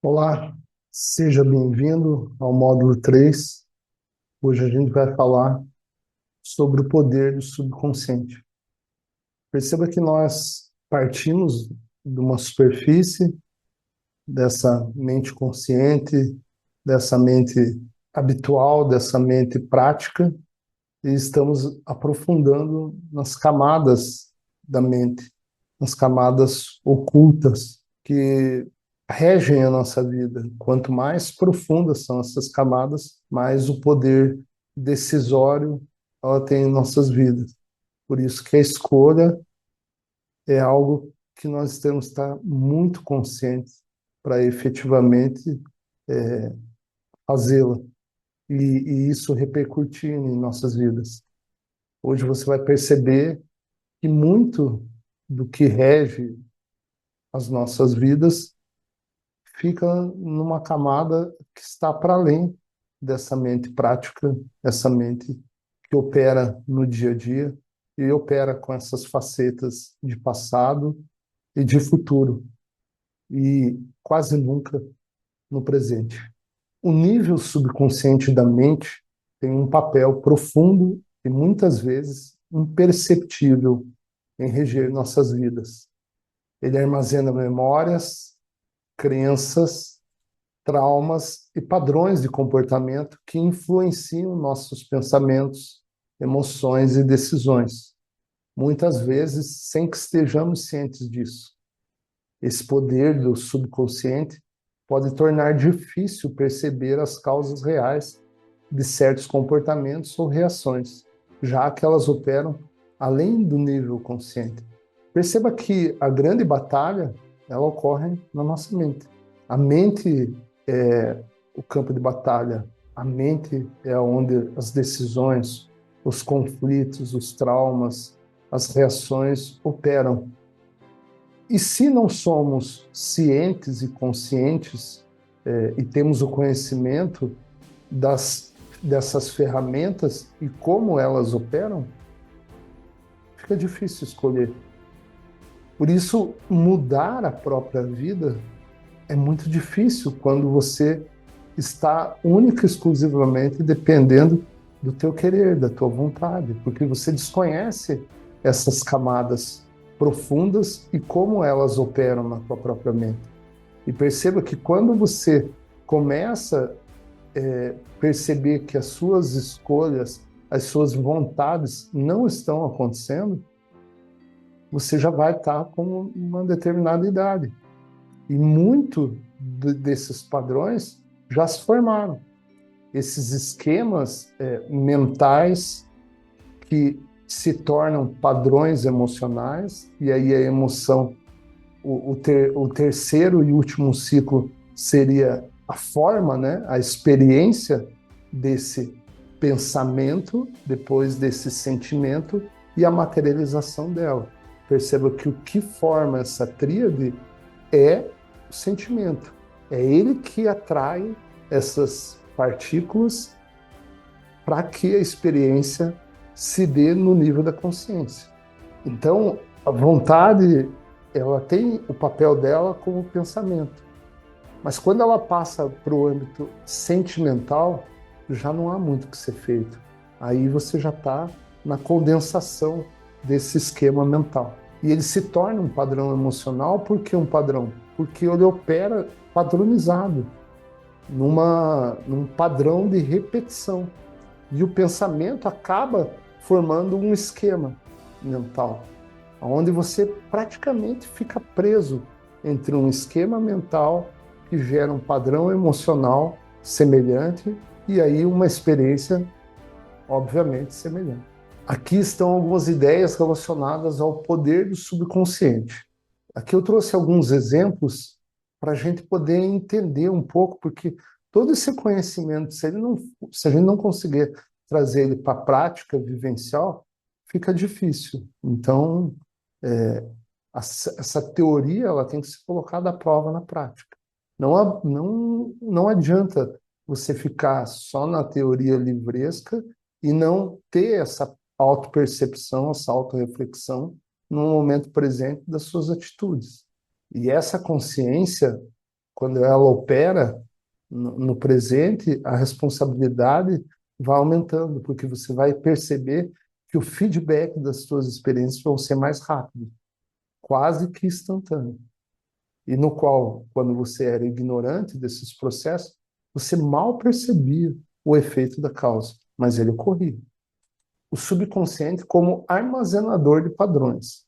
Olá, seja bem-vindo ao módulo 3. Hoje a gente vai falar sobre o poder do subconsciente. Perceba que nós partimos de uma superfície, dessa mente consciente, dessa mente habitual, dessa mente prática, e estamos aprofundando nas camadas da mente, nas camadas ocultas que regem a nossa vida. Quanto mais profundas são essas camadas, mais o poder decisório ela tem em nossas vidas. Por isso que a escolha é algo que nós temos que estar muito conscientes para efetivamente fazê-la e isso repercutir em nossas vidas. Hoje você vai perceber que muito do que rege as nossas vidas fica numa camada que está para além dessa mente prática, essa mente que opera no dia a dia e opera com essas facetas de passado e de futuro, e quase nunca no presente. O nível subconsciente da mente tem um papel profundo e muitas vezes imperceptível em reger nossas vidas. Ele armazena memórias, crenças, traumas e padrões de comportamento que influenciam nossos pensamentos, emoções e decisões, muitas vezes sem que estejamos cientes disso. Esse poder do subconsciente pode tornar difícil perceber as causas reais de certos comportamentos ou reações, já que elas operam além do nível consciente. Perceba que a grande batalha ela ocorre na nossa mente. A mente é o campo de batalha. A mente é onde as decisões, os conflitos, os traumas, as reações operam. E se não somos cientes e conscientes e temos o conhecimento dessas ferramentas e como elas operam, fica difícil escolher. Por isso, mudar a própria vida é muito difícil quando você está única e exclusivamente dependendo do teu querer, da tua vontade, porque você desconhece essas camadas profundas e como elas operam na tua própria mente. E perceba que quando você começa a perceber que as suas escolhas, as suas vontades não estão acontecendo, você já vai estar com uma determinada idade. E muito desses padrões já se formaram. Esses esquemas mentais que se tornam padrões emocionais, e aí a emoção, o terceiro e último ciclo seria a forma, né, a experiência desse pensamento, depois desse sentimento e a materialização dela. Perceba que o que forma essa tríade é o sentimento. É ele que atrai essas partículas para que a experiência se dê no nível da consciência. Então, a vontade, ela tem o papel dela como pensamento. Mas quando ela passa para o âmbito sentimental, já não há muito o que ser feito. Aí você já está na condensação desse esquema mental. E ele se torna um padrão emocional. Por que um padrão? Porque ele opera padronizado, num padrão de repetição. E o pensamento acaba formando um esquema mental, onde você praticamente fica preso entre um esquema mental que gera um padrão emocional semelhante e aí uma experiência, obviamente, semelhante. Aqui estão algumas ideias relacionadas ao poder do subconsciente. Aqui eu trouxe alguns exemplos para a gente poder entender um pouco, porque todo esse conhecimento, se a gente não conseguir trazer ele para a prática vivencial, fica difícil. Então, essa teoria ela tem que ser colocada à prova na prática. Não adianta você ficar só na teoria livresca e não ter essa autopercepção, essa autorreflexão no momento presente das suas atitudes. E essa consciência quando ela opera no presente, a responsabilidade vai aumentando, porque você vai perceber que o feedback das suas experiências vão ser mais rápido, quase que instantâneo. E no qual, quando você era ignorante desses processos, você mal percebia o efeito da causa, mas ele ocorria. O subconsciente como armazenador de padrões.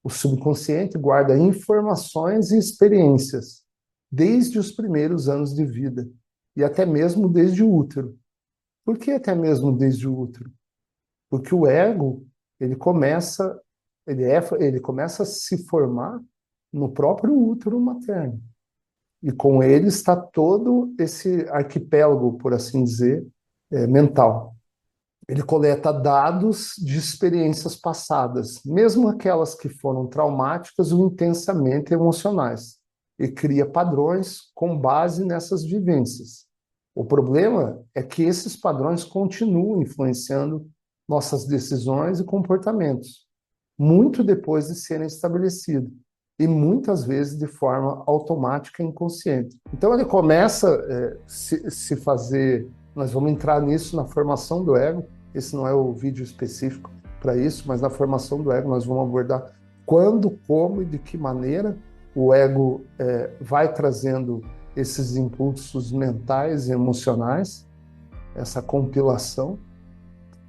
O subconsciente guarda informações e experiências desde os primeiros anos de vida e até mesmo desde o útero. Por que até mesmo desde o útero? Porque o ego, ele começa a se formar no próprio útero materno. E com ele está todo esse arquipélago, por assim dizer, mental. Ele coleta dados de experiências passadas, mesmo aquelas que foram traumáticas ou intensamente emocionais, e cria padrões com base nessas vivências. O problema é que esses padrões continuam influenciando nossas decisões e comportamentos, muito depois de serem estabelecidos, e muitas vezes de forma automática e inconsciente. Então ele começa a se fazer, nós vamos entrar nisso na formação do ego, esse não é o vídeo específico para isso, mas na formação do ego nós vamos abordar quando, como e de que maneira o ego vai trazendo esses impulsos mentais e emocionais, essa compilação.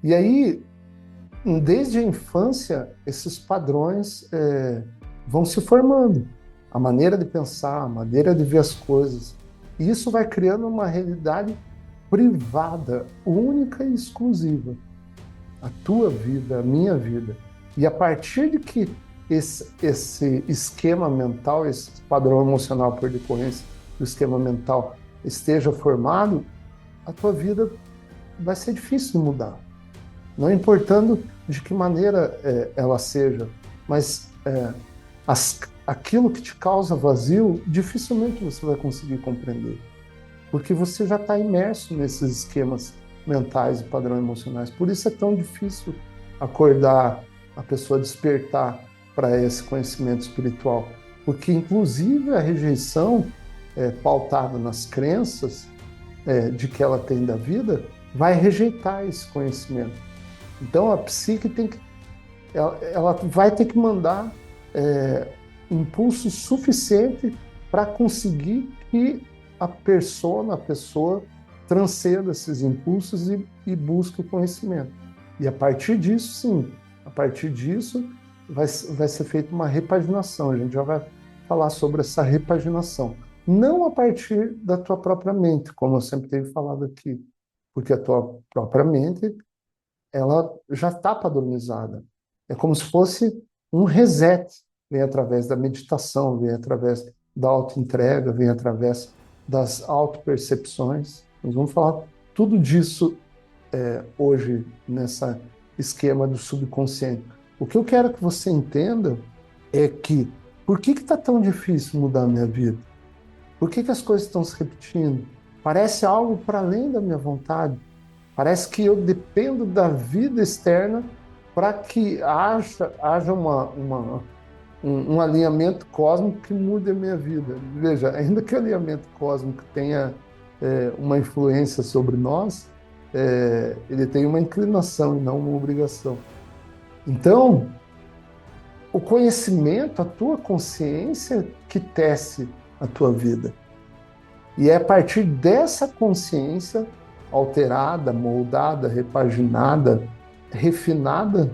E aí, desde a infância, esses padrões vão se formando. A maneira de pensar, a maneira de ver as coisas. E isso vai criando uma realidade privada, única e exclusiva. A tua vida, a minha vida. E a partir de que esse esquema mental, esse padrão emocional por decorrência do esquema mental esteja formado, a tua vida vai ser difícil de mudar. Não importando de que maneira ela seja, mas aquilo que te causa vazio, dificilmente você vai conseguir compreender, porque você já está imerso nesses esquemas mentais e padrões emocionais. Por isso é tão difícil acordar, a pessoa despertar para esse conhecimento espiritual, porque inclusive a rejeição pautada nas crenças de que ela tem da vida vai rejeitar esse conhecimento. Então a psique ela vai ter que mandar impulso suficiente para conseguir que a pessoa transcenda esses impulsos e busque o conhecimento. E a partir disso, sim, a partir disso vai ser feita uma repaginação. A gente já vai falar sobre essa repaginação. Não a partir da tua própria mente, como eu sempre tenho falado aqui, porque a tua própria mente ela já está padronizada. É como se fosse um reset. Vem através da meditação, vem através da autoentrega, vem através das autopercepções. Nós vamos falar tudo disso hoje, nesse esquema do subconsciente. O que eu quero que você entenda é que por que está tão difícil mudar a minha vida? Por que as coisas estão se repetindo? Parece algo para além da minha vontade. Parece que eu dependo da vida externa para que haja um alinhamento cósmico que mude a minha vida. Veja, ainda que o alinhamento cósmico tenha uma influência sobre nós, ele tem uma inclinação e não uma obrigação. Então, o conhecimento, a tua consciência que tece a tua vida. E é a partir dessa consciência alterada, moldada, repaginada, refinada,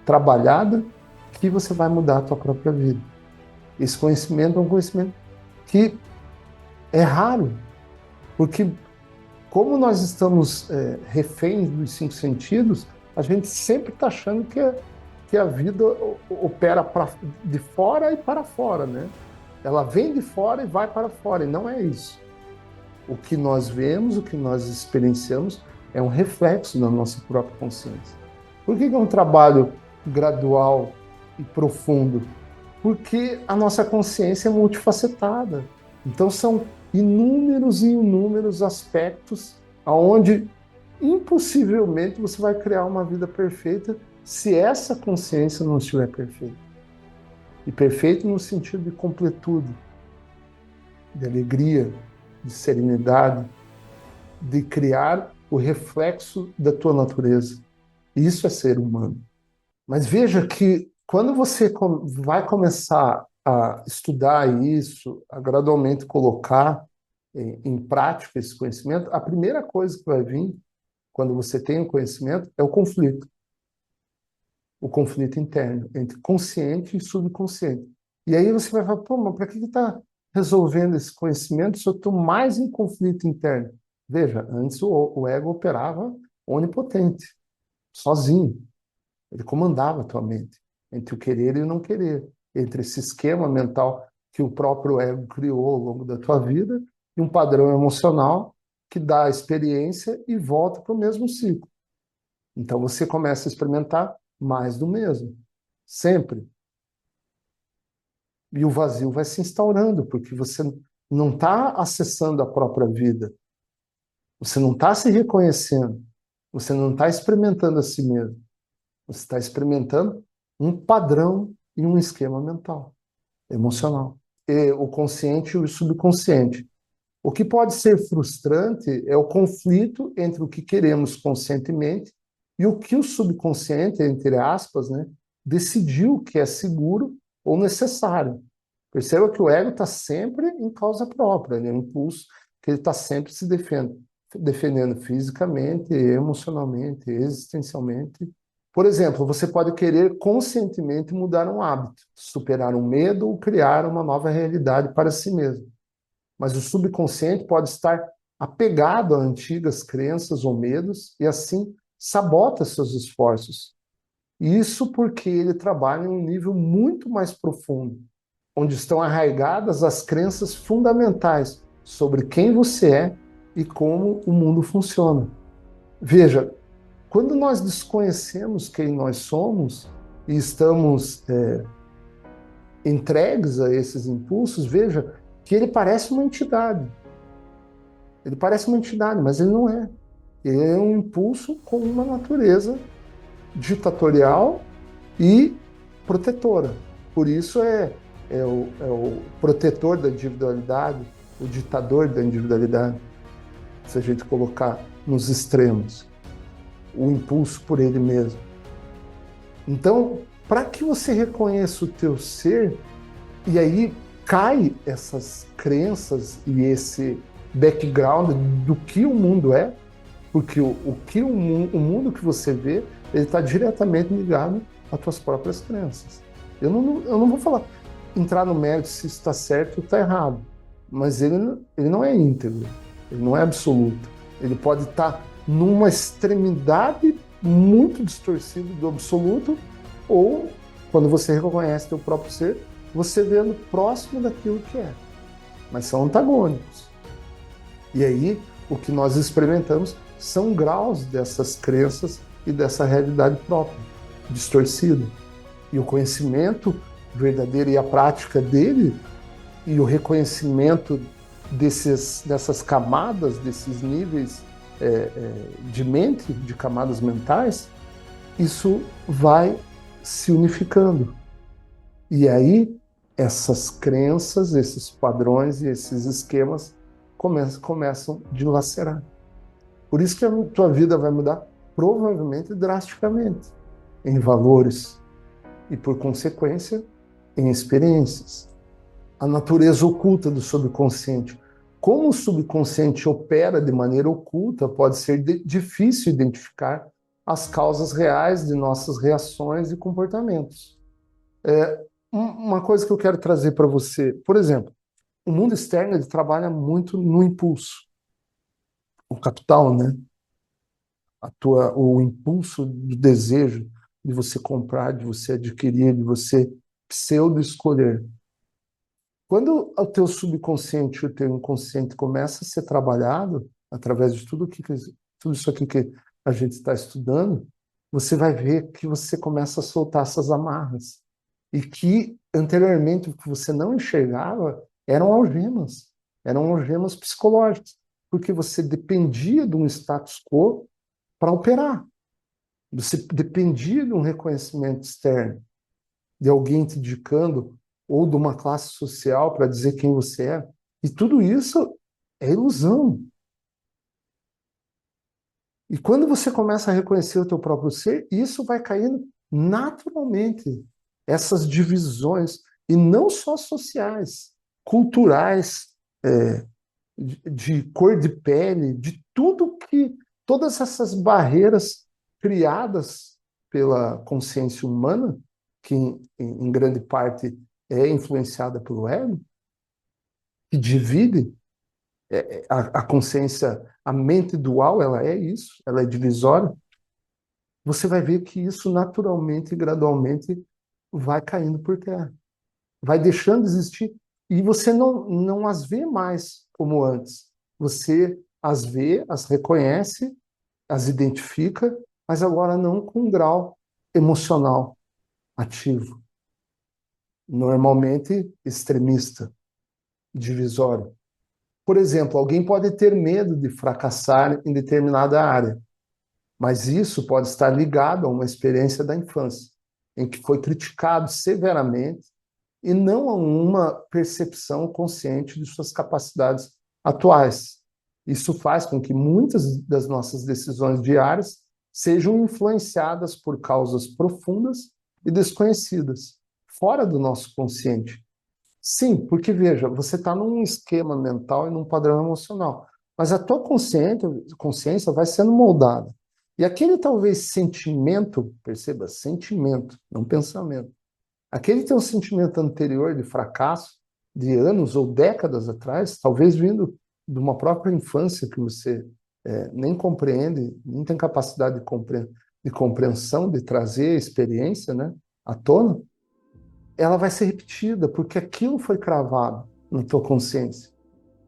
trabalhada, que você vai mudar a tua própria vida. Esse conhecimento é um conhecimento que é raro, porque como nós estamos reféns dos 5 sentidos, a gente sempre está achando que a vida opera de fora e para fora, né? Ela vem de fora e vai para fora, e não é isso. O que nós vemos, o que nós experienciamos, é um reflexo da nossa própria consciência. Por que é um trabalho gradual e profundo? Porque a nossa consciência é multifacetada. Então são inúmeros e inúmeros aspectos aonde impossivelmente você vai criar uma vida perfeita se essa consciência não estiver perfeita. E perfeito no sentido de completude. de alegria, de serenidade, de criar o reflexo da tua natureza. Isso é ser humano. Mas veja que quando você vai começar a estudar isso, a gradualmente colocar em prática esse conhecimento, a primeira coisa que vai vir quando você tem o conhecimento é o conflito interno entre consciente e subconsciente. E aí você vai falar, pô, mas para que está resolvendo esse conhecimento se eu estou mais em conflito interno? Veja, antes o ego operava onipotente, sozinho. Ele comandava a tua mente, entre o querer e o não querer, entre esse esquema mental que o próprio ego criou ao longo da tua vida e um padrão emocional que dá a experiência e volta para o mesmo ciclo. Então você começa a experimentar mais do mesmo, sempre. E o vazio vai se instaurando, porque você não está acessando a própria vida, você não está se reconhecendo, você não está experimentando a si mesmo, você está experimentando um padrão e um esquema mental, emocional. E o consciente e o subconsciente. O que pode ser frustrante é o conflito entre o que queremos conscientemente e o que o subconsciente, entre aspas, né, decidiu que é seguro ou necessário. Perceba que o ego está sempre em causa própria, ele é um impulso que ele está sempre se defendendo fisicamente, emocionalmente, existencialmente. Por exemplo, você pode querer conscientemente mudar um hábito, superar um medo ou criar uma nova realidade para si mesmo. Mas o subconsciente pode estar apegado a antigas crenças ou medos e assim sabota seus esforços. Isso porque ele trabalha em um nível muito mais profundo, onde estão arraigadas as crenças fundamentais sobre quem você é e como o mundo funciona. Veja, quando nós desconhecemos quem nós somos e estamos entregues a esses impulsos, veja que ele parece uma entidade. Ele parece uma entidade, mas ele não é. Ele é um impulso com uma natureza ditatorial e protetora. Por isso é o protetor da individualidade, o ditador da individualidade, se a gente colocar nos extremos. O impulso por ele mesmo. Então, para que você reconheça o teu ser, e aí cai essas crenças e esse background do que o mundo é, porque o mundo que você vê, ele está diretamente ligado às tuas próprias crenças. Eu não vou falar, entrar no mérito se isso está certo ou está errado, mas ele não é íntegro, ele não é absoluto. Ele pode estar numa extremidade muito distorcida do absoluto, ou, quando você reconhece teu próprio ser, você vendo próximo daquilo que é. Mas são antagônicos. E aí, o que nós experimentamos são graus dessas crenças e dessa realidade própria, distorcida. E o conhecimento verdadeiro e a prática dele, e o reconhecimento dessas camadas, desses níveis de mente, de camadas mentais, isso vai se unificando. E aí, essas crenças, esses padrões e esses esquemas começam a dilacerar. Por isso que a tua vida vai mudar, provavelmente drasticamente, em valores e, por consequência, em experiências. A natureza oculta do subconsciente. Como o subconsciente opera de maneira oculta, pode ser difícil identificar as causas reais de nossas reações e comportamentos. Uma coisa que eu quero trazer para você, por exemplo, o mundo externo ele trabalha muito no impulso, o capital, né? O impulso do desejo de você comprar, de você adquirir, de você pseudo escolher. Quando o teu subconsciente e o teu inconsciente começa a ser trabalhado através de tudo isso aqui que a gente está estudando, você vai ver que você começa a soltar essas amarras. E que anteriormente o que você não enxergava eram algemas psicológicas, porque você dependia de um status quo para operar. Você dependia de um reconhecimento externo, de alguém te indicando, ou de uma classe social para dizer quem você é. E tudo isso é ilusão. E quando você começa a reconhecer o teu próprio ser, isso vai caindo naturalmente. Essas divisões, e não só sociais, culturais, é, de cor de pele, de tudo que, todas essas barreiras criadas pela consciência humana, que em grande parte é influenciada pelo ego, que divide a consciência, a mente dual, ela é isso, ela é divisória. Você vai ver que isso naturalmente e gradualmente vai caindo por terra, vai deixando de existir e você não as vê mais como antes. Você as vê, as reconhece, as identifica, mas agora não com um grau emocional ativo, normalmente extremista, divisório. Por exemplo, alguém pode ter medo de fracassar em determinada área, mas isso pode estar ligado a uma experiência da infância, em que foi criticado severamente e não a uma percepção consciente de suas capacidades atuais. Isso faz com que muitas das nossas decisões diárias sejam influenciadas por causas profundas e desconhecidas, fora do nosso consciente. Sim, porque veja, você está num esquema mental e num padrão emocional, mas a tua consciência vai sendo moldada. E aquele talvez sentimento, perceba, sentimento, não pensamento, aquele teu sentimento anterior de fracasso, de anos ou décadas atrás, talvez vindo de uma própria infância que você nem compreende, nem tem capacidade de compreensão, de trazer a experiência, né, à tona, ela vai ser repetida, porque aquilo foi cravado na tua consciência.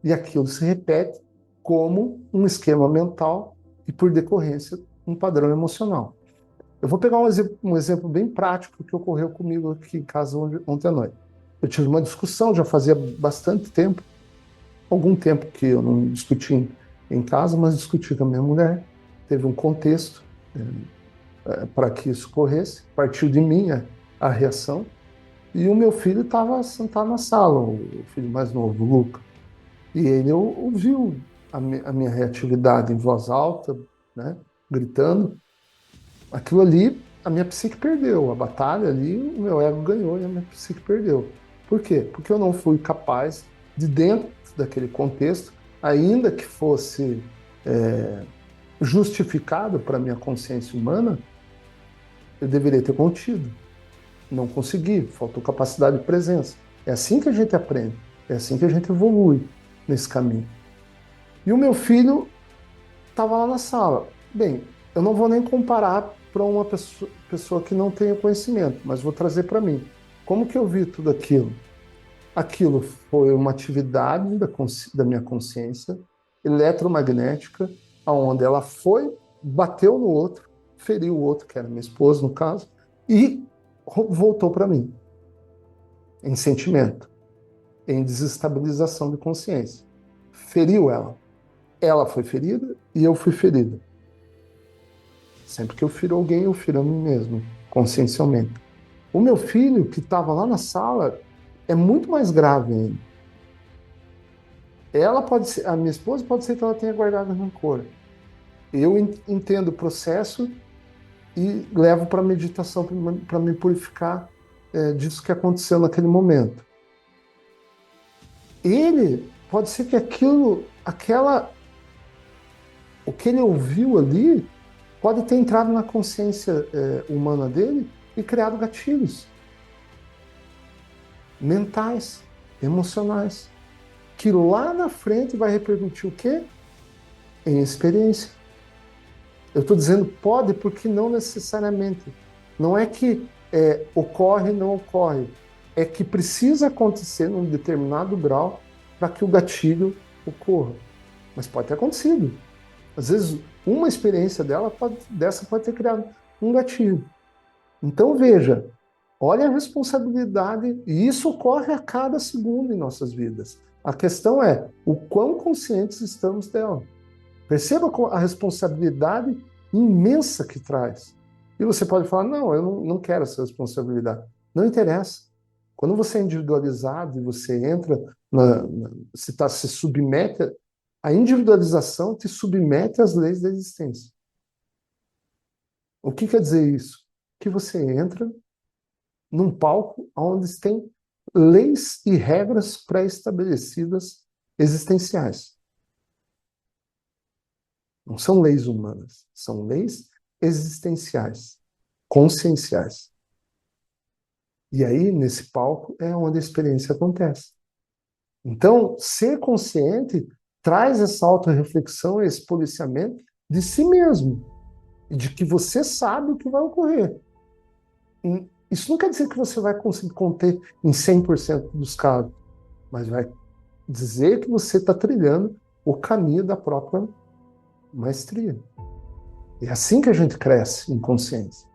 E aquilo se repete como um esquema mental e, por decorrência, um padrão emocional. Eu vou pegar um exemplo bem prático que ocorreu comigo aqui em casa ontem à noite. Eu tive uma discussão, já fazia bastante tempo, algum tempo que eu não discuti em casa, mas discuti com a minha mulher. Teve um contexto para que isso ocorresse, partiu de mim a reação. E o meu filho estava sentado na sala, o filho mais novo, o Luca. E ele ouviu a minha reatividade em voz alta, né, gritando. Aquilo ali, a minha psique perdeu. A batalha ali, o meu ego ganhou e a minha psique perdeu. Por quê? Porque eu não fui capaz de, dentro daquele contexto, ainda que fosse justificado para a minha consciência humana, eu deveria ter contido. Não consegui, faltou capacidade de presença. É assim que a gente aprende, é assim que a gente evolui nesse caminho. E o meu filho estava lá na sala. Bem, eu não vou nem comparar para uma pessoa que não tenha conhecimento, mas vou trazer para mim. Como que eu vi tudo aquilo? Aquilo foi uma atividade da minha consciência eletromagnética, aonde ela foi, bateu no outro, feriu o outro, que era minha esposa, no caso, e voltou para mim, em sentimento, em desestabilização de consciência. Feriu ela. Ela foi ferida e eu fui ferido. Sempre que eu firo alguém, eu firo a mim mesmo, consciencialmente. O meu filho, que estava lá na sala, é muito mais grave ainda. Ela pode ser, a minha esposa pode ser que ela tenha guardado rancor. Eu entendo o processo e levo para a meditação para me purificar disso que aconteceu naquele momento. Ele pode ser que o que ele ouviu ali pode ter entrado na consciência humana dele e criado gatilhos mentais, emocionais, que lá na frente vai repercutir o quê? Em experiência. Eu estou dizendo pode porque não necessariamente. Não é que ocorre, não ocorre. É que precisa acontecer num determinado grau para que o gatilho ocorra. Mas pode ter acontecido. Às vezes, uma experiência dessa pode ter criado um gatilho. Então, veja, olha a responsabilidade, e isso ocorre a cada segundo em nossas vidas. A questão é o quão conscientes estamos dela. Perceba a responsabilidade imensa que traz. E você pode falar, não, eu não quero essa responsabilidade. Não interessa. Quando você é individualizado e você entra, se submete, a individualização te submete às leis da existência. O que quer dizer isso? Que você entra num palco onde tem leis e regras pré-estabelecidas existenciais. Não são leis humanas, são leis existenciais, conscienciais. E aí, nesse palco, é onde a experiência acontece. Então, ser consciente traz essa autorreflexão, esse policiamento de si mesmo, e de que você sabe o que vai ocorrer. Isso não quer dizer que você vai conseguir conter em 100% dos casos, mas vai dizer que você está trilhando o caminho da própria maestria. É assim que a gente cresce em consciência.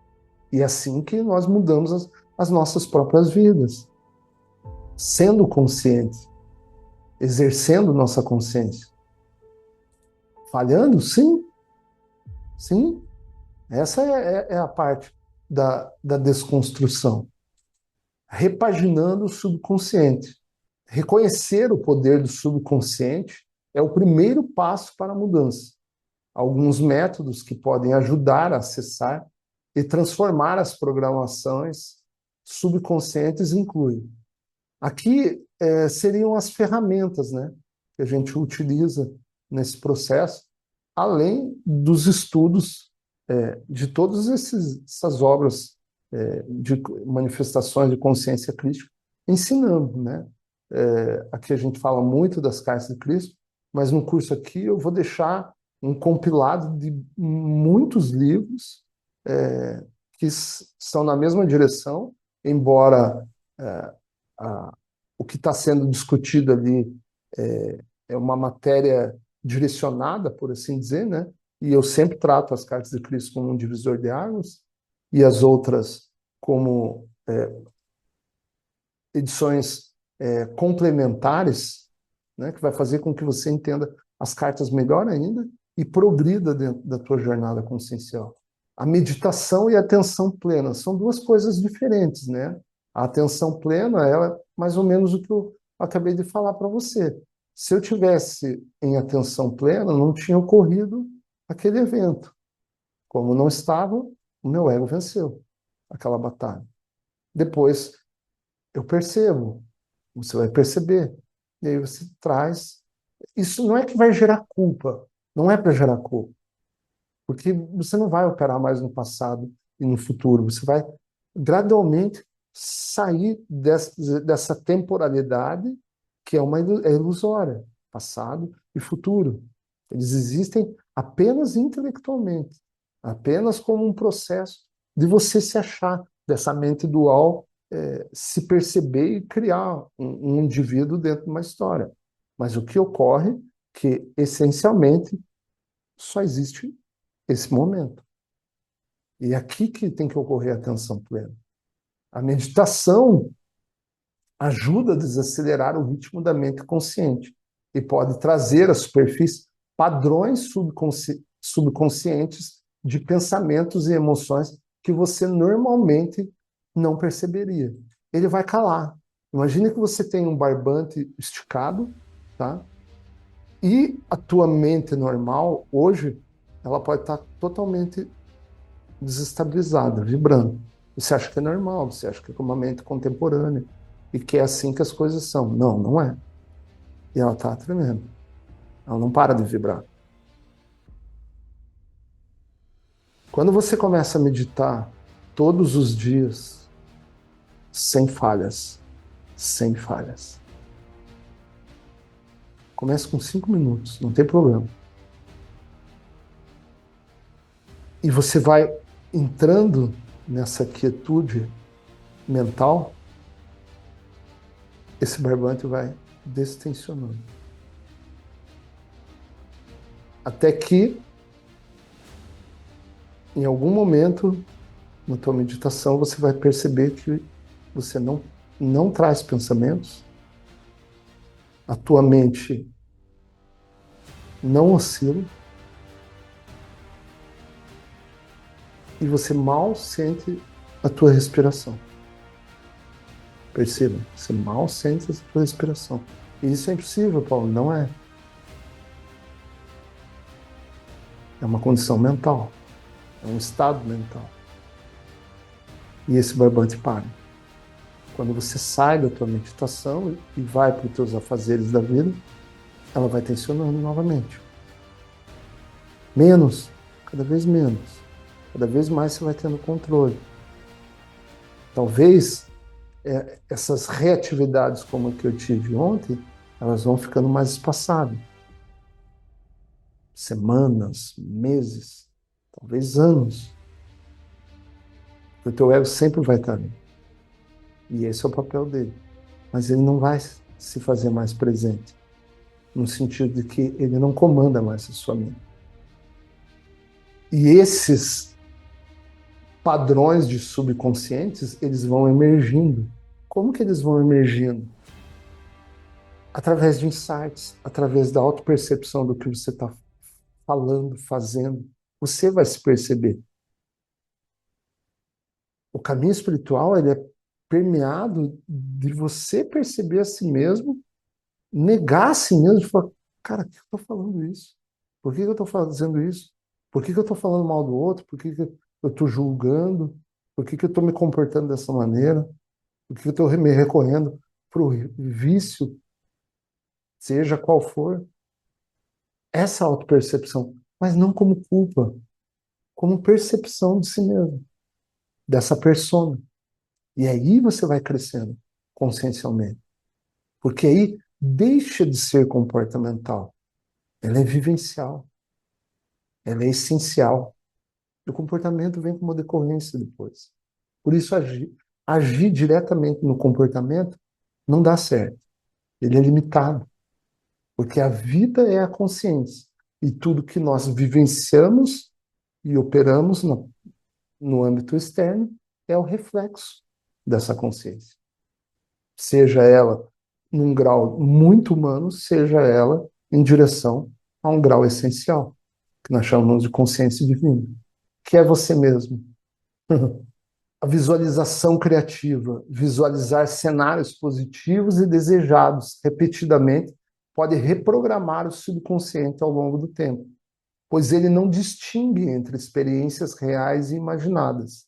E é assim que nós mudamos as nossas próprias vidas. Sendo consciente, exercendo nossa consciência. Falhando? Sim. Sim. Essa é a parte da desconstrução. Repaginando o subconsciente. Reconhecer o poder do subconsciente é o primeiro passo para a mudança. Alguns métodos que podem ajudar a acessar e transformar as programações subconscientes incluem. Aqui seriam as ferramentas, né, que a gente utiliza nesse processo, além dos estudos de todas essas obras de manifestações de consciência crítica, ensinando, né? Aqui a gente fala muito das cartas de Cristo, mas no curso aqui eu vou deixar um compilado de muitos livros que são na mesma direção, embora o que está sendo discutido ali é uma matéria direcionada, por assim dizer, né? E eu sempre trato as cartas de Cristo como um divisor de águas e as outras como edições complementares, né? Que vai fazer com que você entenda as cartas melhor ainda e progrida dentro da tua jornada consciencial. A meditação e a atenção plena são duas coisas diferentes, né? A atenção plena é mais ou menos o que eu acabei de falar para você. Se eu tivesse em atenção plena, não tinha ocorrido aquele evento. Como não estava, o meu ego venceu aquela batalha. Depois eu percebo, você vai perceber, e aí você traz. Isso não é que vai gerar culpa, não é para gerar culpa, porque você não vai operar mais no passado e no futuro, você vai gradualmente sair dessa temporalidade que é ilusória, passado e futuro. Eles existem apenas intelectualmente, apenas como um processo de você se achar, dessa mente dual, se perceber e criar um indivíduo dentro de uma história. Mas o que ocorre é que, essencialmente, só existe esse momento. E é aqui que tem que ocorrer a atenção plena. A meditação ajuda a desacelerar o ritmo da mente consciente e pode trazer à superfície padrões subconscientes de pensamentos e emoções que você normalmente não perceberia. Ele vai calar. Imagine que você tem um barbante esticado, tá? E a tua mente normal, hoje, ela pode estar totalmente desestabilizada, vibrando. Você acha que é normal, você acha que é uma mente contemporânea e que é assim que as coisas são. Não, não é. E ela está tremendo. Ela não para de vibrar. Quando você começa a meditar todos os dias, sem falhas, sem falhas. Comece com 5 minutos, não tem problema. E você vai entrando nessa quietude mental, esse barbante vai destensionando. Até que, em algum momento, na tua meditação, você vai perceber que você não traz pensamentos, a tua mente não oscila, e você mal sente a tua respiração. Perceba, você mal sente a sua respiração. E isso é impossível, Paulo, não é. É uma condição mental, é um estado mental. E esse barbante para. Quando você sai da tua meditação e vai para os teus afazeres da vida, ela vai tensionando novamente. Menos, cada vez menos. Cada vez mais você vai tendo controle. Talvez essas reatividades como a que eu tive ontem, elas vão ficando mais espaçadas. Semanas, meses, talvez anos. O teu ego sempre vai estar ali. E esse é o papel dele. Mas ele não vai se fazer mais presente, no sentido de que ele não comanda mais a sua mente. E esses padrões de subconscientes, eles vão emergindo. Como que eles vão emergindo? Através de insights, através da autopercepção do que você está falando, fazendo. Você vai se perceber. O caminho espiritual, ele é permeado de você perceber a si mesmo, negar a si mesmo, e falar, cara, por que eu estou falando isso? Por que eu estou fazendo isso? Por que eu estou falando mal do outro? Por que eu estou julgando? Por que eu estou me comportando dessa maneira? Por que eu estou me recorrendo para o vício, seja qual for? Essa autopercepção, mas não como culpa, como percepção de si mesmo, dessa persona. E aí você vai crescendo consciencialmente. Porque aí deixa de ser comportamental. Ela é vivencial. Ela é essencial. E o comportamento vem como decorrência depois. Por isso, agir diretamente no comportamento não dá certo. Ele é limitado. Porque a vida é a consciência. E tudo que nós vivenciamos e operamos no âmbito externo é o reflexo dessa consciência. Seja ela num grau muito humano, seja ela em direção a um grau essencial, que nós chamamos de consciência divina, que é você mesmo. A visualização criativa, visualizar cenários positivos e desejados repetidamente, pode reprogramar o subconsciente ao longo do tempo, pois ele não distingue entre experiências reais e imaginadas.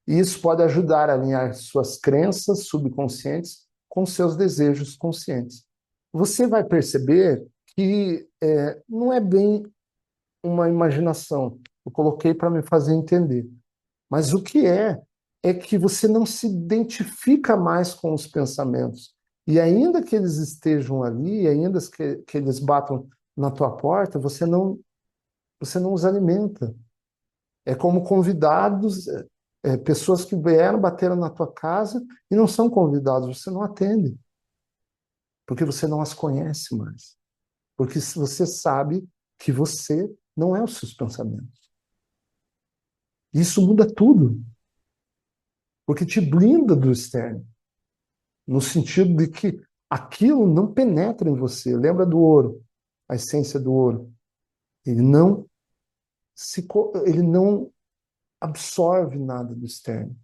E isso pode ajudar a alinhar suas crenças subconscientes com seus desejos conscientes. Você vai perceber que não é bem uma imaginação. Eu coloquei para me fazer entender. Mas o que é que você não se identifica mais com os pensamentos. E ainda que eles estejam ali, ainda que eles batam na tua porta, você não os alimenta. É como convidados, pessoas que vieram, bateram na tua casa e não são convidados, você não atende. Porque você não as conhece mais. Porque você sabe que você não é os seus pensamentos. Isso muda tudo. Porque te blinda do externo. No sentido de que aquilo não penetra em você. Lembra do ouro, a essência do ouro. Ele não ele não absorve nada do externo.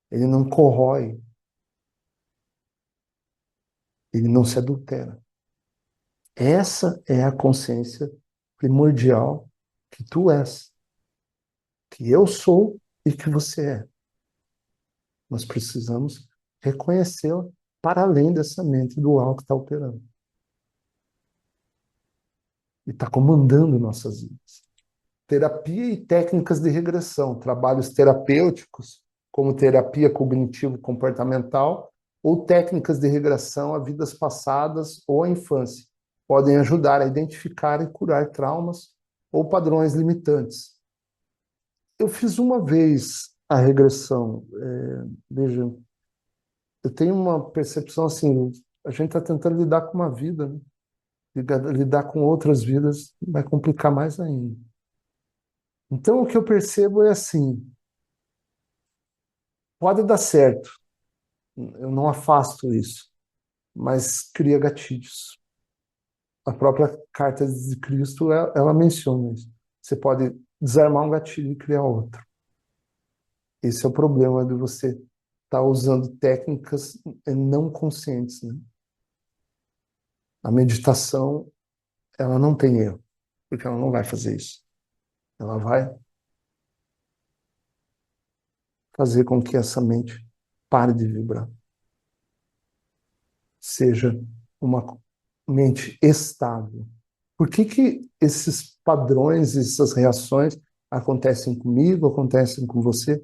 Ele não corrói. Ele não se adultera. Essa é a consciência primordial que tu és, que eu sou e que você é. Nós precisamos reconhecê-la para além dessa mente dual que está operando. E está comandando nossas vidas. Terapia e técnicas de regressão, trabalhos terapêuticos, como terapia cognitivo-comportamental, ou técnicas de regressão a vidas passadas ou à infância, podem ajudar a identificar e curar traumas ou padrões limitantes. Eu fiz uma vez a regressão. Veja, eu tenho uma percepção assim, a gente está tentando lidar com uma vida, né? Lidar com outras vidas vai complicar mais ainda. Então, o que eu percebo é assim, pode dar certo, eu não afasto isso, mas cria gatilhos. A própria carta de Cristo, ela menciona isso. Você pode desarmar um gatilho e criar outro. Esse é o problema de você está usando técnicas não conscientes, né? A meditação, ela não tem erro, porque ela não vai fazer isso. Ela vai fazer com que essa mente pare de vibrar. Seja uma mente estável. Por que que esses padrões, essas reações acontecem comigo, acontecem com você?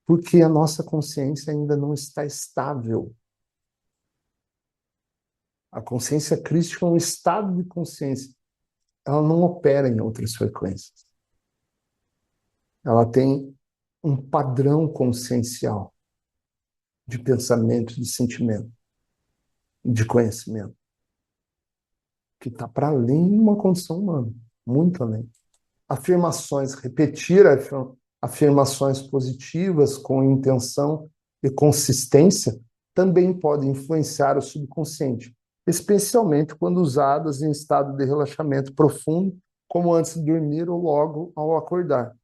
Porque a nossa consciência ainda não está estável. A consciência crística é um estado de consciência. Ela não opera em outras frequências. Ela tem um padrão consciencial de pensamento, de sentimento, de conhecimento, que está para além de uma condição humana, muito além. Afirmações, repetir afirmações positivas com intenção e consistência também podem influenciar o subconsciente, especialmente quando usadas em estado de relaxamento profundo, como antes de dormir ou logo ao acordar.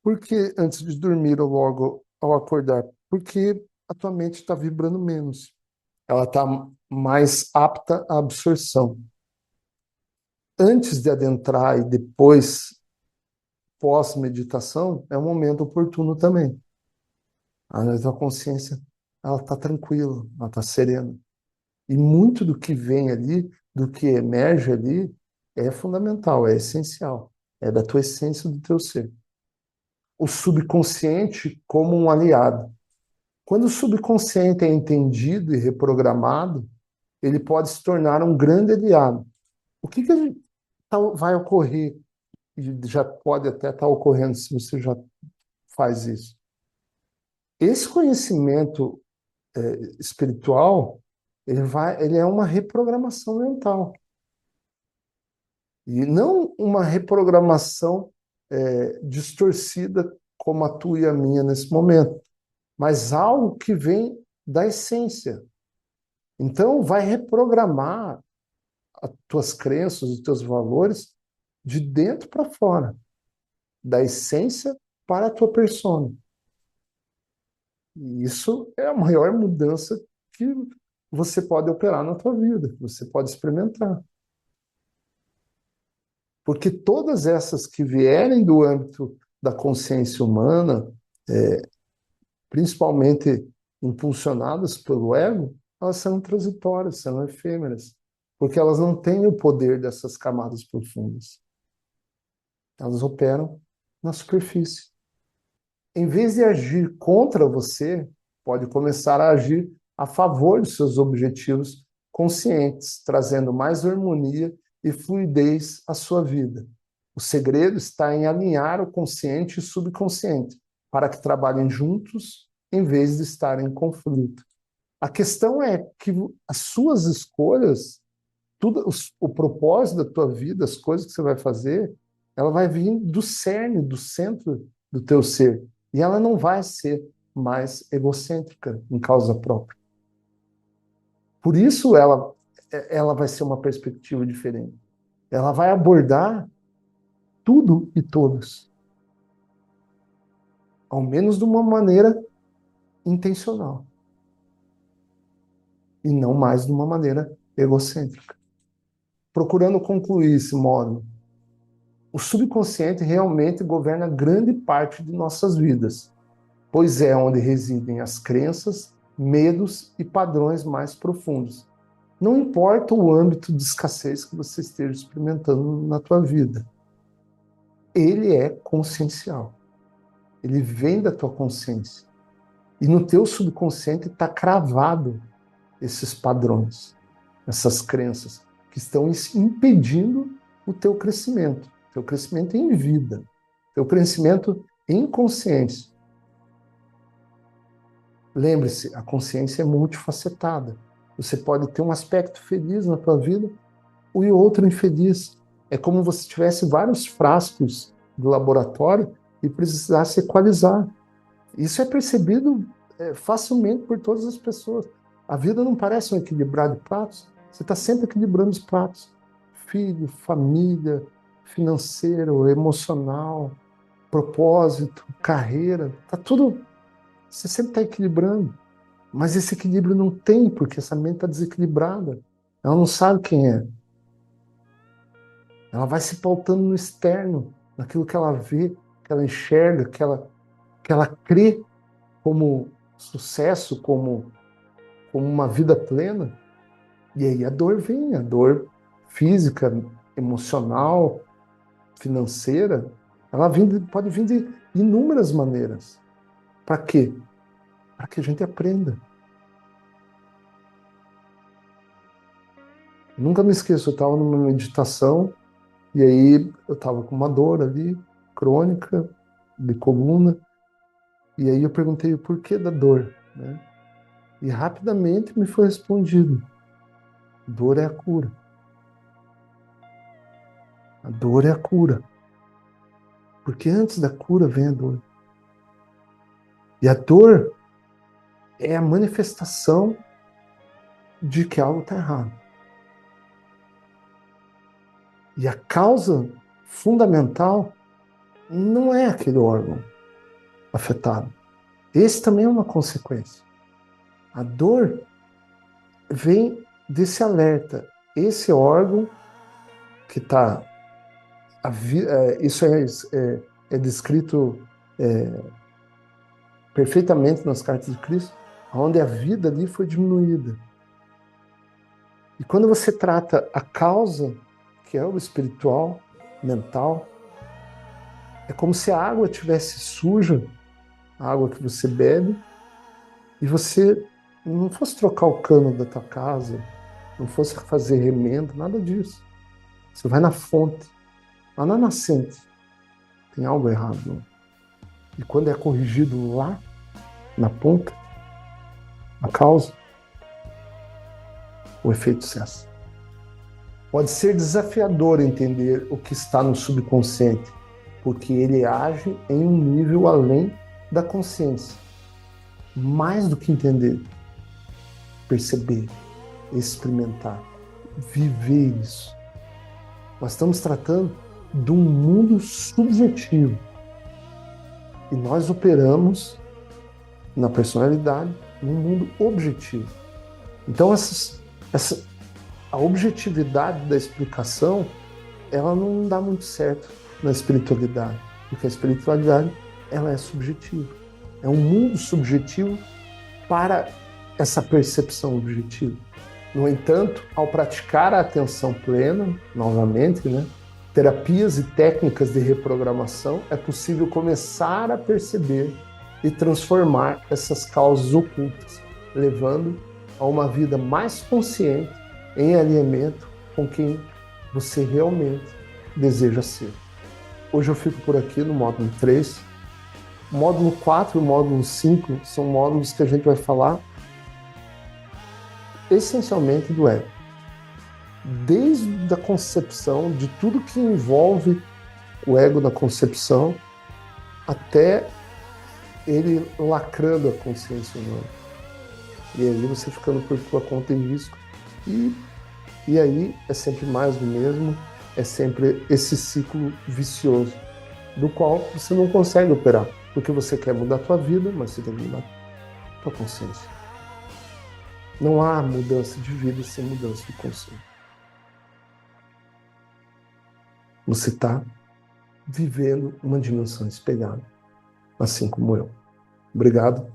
Por que antes de dormir ou logo ao acordar? Porque a tua mente está vibrando menos. Ela está mais apta à absorção. Antes de adentrar e depois, pós-meditação, é um momento oportuno também. A tua consciência, ela está tranquila, ela está serena. E muito do que vem ali, do que emerge ali, é fundamental, é essencial. É da tua essência, do teu ser. O subconsciente como um aliado. Quando o subconsciente é entendido e reprogramado, ele pode se tornar um grande aliado. O que vai ocorrer, e já pode até estar ocorrendo se você já faz isso? Esse conhecimento espiritual, ele é uma reprogramação mental. E não uma reprogramação distorcida como a tua e a minha nesse momento, mas algo que vem da essência. Então, vai reprogramar as tuas crenças, os teus valores de dentro para fora, da essência para a tua persona. E isso é a maior mudança que você pode operar na tua vida, que você pode experimentar. Porque todas essas que vierem do âmbito da consciência humana, principalmente impulsionadas pelo ego, elas são transitórias, são efêmeras, porque elas não têm o poder dessas camadas profundas. Elas operam na superfície. Em vez de agir contra você, pode começar a agir a favor dos seus objetivos conscientes, trazendo mais harmonia e fluidez à sua vida. O segredo está em alinhar o consciente e o subconsciente, para que trabalhem juntos em vez de estarem em conflito. A questão é que as suas escolhas, tudo, o propósito da tua vida, as coisas que você vai fazer, ela vai vir do cerne, do centro do teu ser. E ela não vai ser mais egocêntrica em causa própria. Por isso ela vai ser uma perspectiva diferente. Ela vai abordar tudo e todos, ao menos de uma maneira intencional, e não mais de uma maneira egocêntrica. Procurando concluir esse módulo, o subconsciente realmente governa grande parte de nossas vidas, pois é onde residem as crenças, medos e padrões mais profundos. Não importa o âmbito de escassez que você esteja experimentando na tua vida. Ele é consciencial. Ele vem da tua consciência. E no teu subconsciente está cravado esses padrões, essas crenças que estão impedindo o teu crescimento em vida, teu crescimento em consciência. Lembre-se, a consciência é multifacetada. Você pode ter um aspecto feliz na tua vida e outro infeliz. É como se tivesse vários frascos do laboratório e precisasse equalizar. Isso é percebido facilmente por todas as pessoas. A vida não parece um equilibrar de pratos. Você está sempre equilibrando os pratos. Filho, família, financeiro, emocional, propósito, carreira. Tá tudo. Você sempre está equilibrando. Mas esse equilíbrio não tem, porque essa mente está desequilibrada. Ela não sabe quem é. Ela vai se pautando no externo, naquilo que ela vê, que ela enxerga, que ela crê como sucesso, como uma vida plena. E aí a dor vem, a dor física, emocional, financeira, ela pode vir de inúmeras maneiras. Para quê? Para que a gente aprenda. Nunca me esqueço, eu estava numa meditação e aí eu estava com uma dor ali, crônica, de coluna, e aí eu perguntei o porquê da dor, né? E rapidamente me foi respondido: dor é a cura. A dor é a cura. Porque antes da cura vem a dor. E a dor é a manifestação de que algo está errado. E a causa fundamental não é aquele órgão afetado. Esse também é uma consequência. A dor vem desse alerta. Esse órgão que está. Isso é descrito perfeitamente nas cartas de Cristo, onde a vida ali foi diminuída. E quando você trata a causa, que é o espiritual, mental, é como se a água tivesse suja, a água que você bebe, e você não fosse trocar o cano da tua casa, não fosse fazer remendo, nada disso. Você vai na fonte, lá na nascente, tem algo errado. Não? E quando é corrigido lá, na ponta, a causa, o efeito cessa. Pode ser desafiador entender o que está no subconsciente, porque ele age em um nível além da consciência. Mais do que entender, perceber, experimentar, viver isso. Nós estamos tratando de um mundo subjetivo. E nós operamos na personalidade num mundo objetivo. Então, a objetividade da explicação, ela não dá muito certo na espiritualidade, porque a espiritualidade, ela é subjetiva. É um mundo subjetivo para essa percepção objetiva. No entanto, ao praticar a atenção plena, novamente, né, terapias e técnicas de reprogramação, é possível começar a perceber e transformar essas causas ocultas, levando a uma vida mais consciente, em alinhamento com quem você realmente deseja ser. Hoje eu fico por aqui no módulo 3. O módulo 4 e o módulo 5 são módulos que a gente vai falar essencialmente do ego. Desde a concepção, de tudo que envolve o ego na concepção, até ele lacrando a consciência humana. E aí você ficando por tua conta e risco. E aí é sempre mais do mesmo, é sempre esse ciclo vicioso, do qual você não consegue operar, porque você quer mudar a tua vida, mas você tem que mudar a tua consciência. Não há mudança de vida sem mudança de consciência. Você está vivendo uma dimensão espelhada, assim como eu. Obrigado.